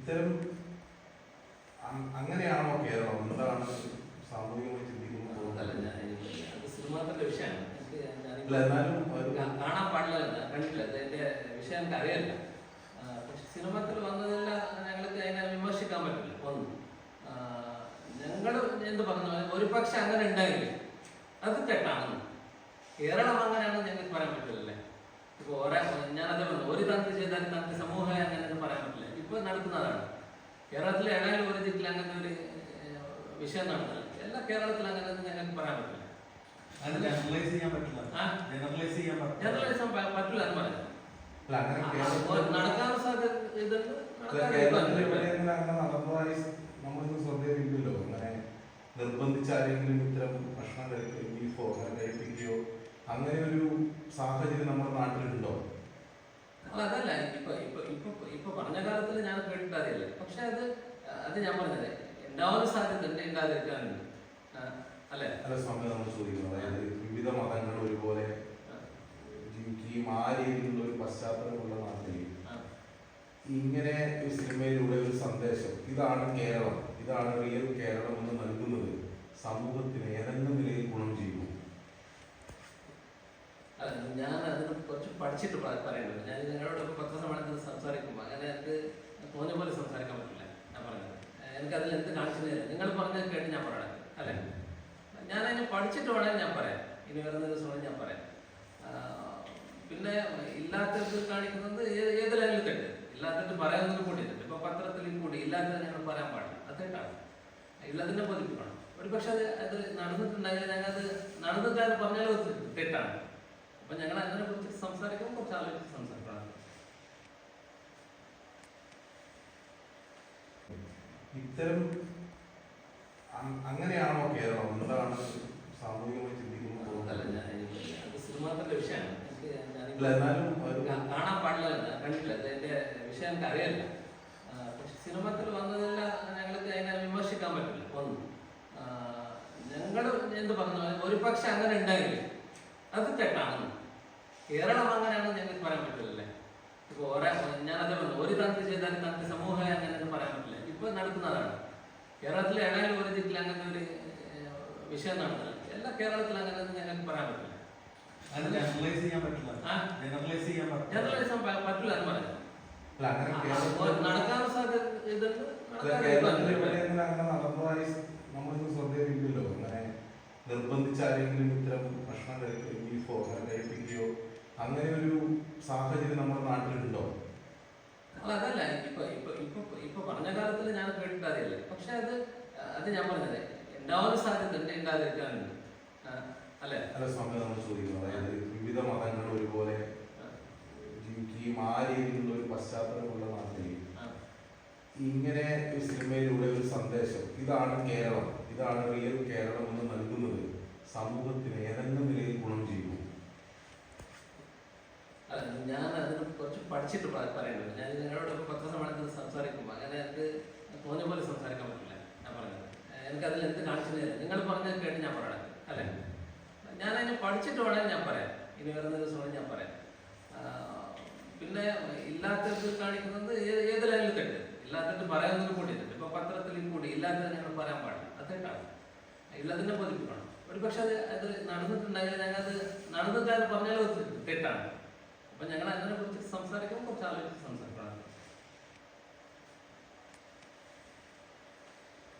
ഇത്തരം അങ്ങനെയാണോ കേരളം? എന്താണ് സാമൂഹികമായി ചിന്തിക്കുന്നത്? സിനിമാത്തിന്റെ വിഷയമാണ്. കാണാൻ പാടില്ല, കണ്ടിട്ടില്ല, എന്റെ വിഷയം എനിക്ക് അറിയില്ല. പക്ഷെ സിനിമത്തിൽ വന്നതെല്ലാം ഞങ്ങൾക്ക് അതിനെ വിമർശിക്കാൻ പറ്റില്ല. ഒന്ന്, ഞങ്ങൾ എന്ത് പറഞ്ഞു, ഒരു പക്ഷെ അങ്ങനെ ഉണ്ടായില്ലേ, അത് തെറ്റാണെന്ന്. കേരളം അങ്ങനെയാണെന്ന് ഞങ്ങൾക്ക് പറയാൻ പറ്റില്ലല്ലേ. ഇപ്പൊ ഞാനത് പറഞ്ഞു, ഒരു തന്ത്രി ചെയ്താൽ തന്ത്രി സമൂഹം അങ്ങനെ പറയാൻ പറ്റില്ല. ഇപ്പൊ നടക്കുന്നതാണ്. കേരളത്തിലെ ഏതായാലും ഒരു ജില്ലയിൽ അങ്ങനത്തെ ഒരു വിഷയം നടന്നില്ല. എല്ലാ കേരളത്തിൽ അങ്ങനെ ഞങ്ങൾക്ക് പറയാൻ പറ്റില്ല. ജനറലൈസ് ചെയ്യാൻ പറ്റില്ല എന്ന് പറയാം. നടക്കാൻ സാധ്യത നടന്നതായി നമ്മളിന്ന് ശ്രദ്ധയില്ലല്ലോ. അങ്ങനെ നിർബന്ധിച്ച് ആരെങ്കിലും ഇത്തരം ഭക്ഷണം ബീഫോ കഴിപ്പിക്കുകയോ അങ്ങനെ ഒരു സാഹചര്യം നമ്മുടെ നാട്ടിലുണ്ടോ? അതല്ല, ഇപ്പൊ പറഞ്ഞ കാലത്തിൽ ഞാൻ കേട്ടിട്ടറിയില്ല. പക്ഷെ അത് ഞാൻ പറഞ്ഞത് ഉണ്ടാവാൻ സാധ്യത ഉണ്ടാതിരിക്കാനുണ്ട് അല്ലെ? അല്ല സ്വാമി, നമ്മൾ ചോദിക്കുന്നത് അതായത് വിവിധ മതങ്ങൾ ഒരുപോലെ ജീവിക്കുകയും ആ രീതിയിലുള്ള ഒരു പശ്ചാത്തലമുള്ള നാട്ടിൽ ഇങ്ങനെ ഒരു സിനിമയിലൂടെ ഒരു സന്ദേശം, ഇതാണ് കേരളം, ഇതാണ് റിയൽ കേരളം എന്ന് നൽകുന്നത് സമൂഹത്തിന് ഏതെങ്കിലും നിലയിൽ ഗുണം ചെയ്യുന്നു? ഞാൻ അതിന് കുറച്ച് പഠിച്ചിട്ട് പറയുന്നത്. ഞാൻ നിങ്ങളോട് പത്രസമ്മേളനത്തിൽ സംസാരിക്കുമ്പോൾ അങ്ങനെ എനിക്ക് തോന്നിയ പോലെ സംസാരിക്കാൻ പറ്റില്ല. ഞാൻ പറഞ്ഞത് എനിക്കതിൽ എന്ത് കാണിച്ചില്ല. നിങ്ങൾ പറഞ്ഞത് കേട്ട് ഞാൻ പറയണം അല്ലെ? ഞാൻ അതിന് പഠിച്ചിട്ട് വേണമെങ്കിൽ ഞാൻ പറയാം. ഇനി വരുന്ന ദിവസമാണ് ഞാൻ പറയാം. പിന്നെ ഇല്ലാത്തത് കാണിക്കുന്നത് ഏതിലായാലും തെറ്റ്. ഇല്ലാത്തത് പറയാവുന്നതിന് കൂടി തെറ്റ്. ഇപ്പൊ പത്രത്തിൽ കൂടി ഇല്ലാത്തത് ഞങ്ങൾ പറയാൻ പാടില്ല, അത് തെറ്റാണ്. ഇല്ലാതിനെ ബോധിപ്പിക്കണം. ഒരു പക്ഷെ അത് നടന്നിട്ടുണ്ടെങ്കിൽ ഞങ്ങൾക്ക് നടന്നിട്ടാൽ പറഞ്ഞാലും തെറ്റാണ്. അപ്പൊ ഞങ്ങൾ അതിനെ കുറിച്ച് സംസാരിക്കുമ്പോൾ കുറച്ച് ആലോചിച്ച് സംസാരിക്കണം. ഇത്തരം അങ്ങനെയാണോ കേരളം? എന്താണ് സാമൂഹികമായി ചിന്തിക്കുന്നത്? സിനിമാത്തിന്റെ വിഷയമാണ്. കാണാൻ പാടില്ല, കണ്ടിട്ടില്ല, എന്റെ വിഷയം എനിക്ക് അറിയില്ല. പക്ഷെ സിനിമത്തിൽ വന്നതെല്ലാം ഞങ്ങൾക്ക് അതിനെ വിമർശിക്കാൻ പറ്റില്ല. ഒന്ന്, ഞങ്ങൾ എന്ത് പറഞ്ഞു, ഒരു പക്ഷെ അങ്ങനെ ഉണ്ടായില്ലേ, അത് തെറ്റാണെന്ന്. കേരളം അങ്ങനെയാണെന്ന് ഞങ്ങൾക്ക് പറയാൻ പറ്റില്ലല്ലേ. ഇപ്പൊ ഞാനത് പറഞ്ഞു, ഒരു തന്ത്രി ചെയ്താൽ തന്ത്രി സമൂഹം അങ്ങനെ പറയാൻ പറ്റില്ല. ഇപ്പൊ നടക്കുന്നതാണ്. കേരളത്തിലെ ഏതായാലും ഒരു ജില്ലയിൽ അങ്ങനത്തെ ഒരു വിഷയം നടന്നില്ല. എല്ലാ കേരളത്തിൽ അങ്ങനെ ഞങ്ങൾക്ക് പറയാൻ പറ്റില്ല. ജനറലൈസ് ചെയ്യാൻ പറ്റില്ല എന്ന് പറയാം. നടക്കാൻ സാധ്യത നടന്നതായി നമ്മളിന്ന് ശ്രദ്ധയില്ലല്ലോ. അങ്ങനെ നിർബന്ധിച്ച് ആരെങ്കിലും ഇത്തരം ഭക്ഷണം ബീഫോ കഴിപ്പിക്കുകയോ അങ്ങനെ ഒരു സാഹചര്യം നമ്മുടെ നാട്ടിലുണ്ടോ? അതല്ല, ഇപ്പൊ പറഞ്ഞ കാലത്തിൽ ഞാൻ കേട്ടിട്ടറിയില്ല. പക്ഷെ അത് ഞാൻ പറഞ്ഞത് ഉണ്ടാവാൻ സാധ്യത ഉണ്ടാതിരിക്കാനുണ്ട് അല്ലെ? അല്ല സ്വാമി, നമ്മൾ ചോദിക്കുന്നത് അതായത് വിവിധ മതങ്ങൾ ഒരുപോലെ ജീവിക്കുകയും ആ രീതിയിലുള്ള ഒരു പശ്ചാത്തലമുള്ള നാട്ടിൽ ഇങ്ങനെ ഒരു സിനിമയിലൂടെ ഒരു സന്ദേശം, ഇതാണ് കേരളം, ഇതാണ് റിയൽ കേരളം എന്ന് നൽകുന്നത് സമൂഹത്തിന് ഏതെങ്കിലും നിലയിൽ ഗുണം ചെയ്യുന്നു? ഞാൻ അതിന് കുറച്ച് പഠിച്ചിട്ട് പറയുന്നത്. ഞാൻ നിങ്ങളോട് പത്രസമ്മേളനത്തിൽ സംസാരിക്കുമ്പോൾ അങ്ങനെ എനിക്ക് തോന്നിയ പോലെ സംസാരിക്കാൻ പറ്റില്ല. ഞാൻ പറഞ്ഞത് എനിക്കതിൽ എന്ത് കാണിച്ചില്ല. നിങ്ങൾ പറഞ്ഞത് കേട്ട് ഞാൻ പറയണം അല്ലെ? ഞാൻ അതിന് പഠിച്ചിട്ട് വേണമെങ്കിൽ ഞാൻ പറയാം. ഇനി വരുന്ന ദിവസമാണ് ഞാൻ പറയാം. പിന്നെ ഇല്ലാത്തത് കാണിക്കുന്നത് ഏതിലായാലും തെറ്റ്. ഇല്ലാത്തത് പറയാവുന്നതിന് കൂടി തെറ്റ്. ഇപ്പൊ പത്രത്തിൽ കൂടി ഇല്ലാത്തത് ഞങ്ങൾ പറയാൻ പാടില്ല, അത് തെറ്റാണ്. ഇല്ലാതിനെ ബോധിപ്പിക്കണം. ഒരു പക്ഷെ അത് നടന്നിട്ടുണ്ടെങ്കിൽ ഞങ്ങൾക്ക് നടന്നിട്ടാൽ പറഞ്ഞാലും തെറ്റാണ്. അപ്പൊ ഞങ്ങൾ അതിനെ കുറിച്ച് സംസാരിക്കുമ്പോൾ കുറച്ച് ആലോചിച്ച് സംസാരിക്കും.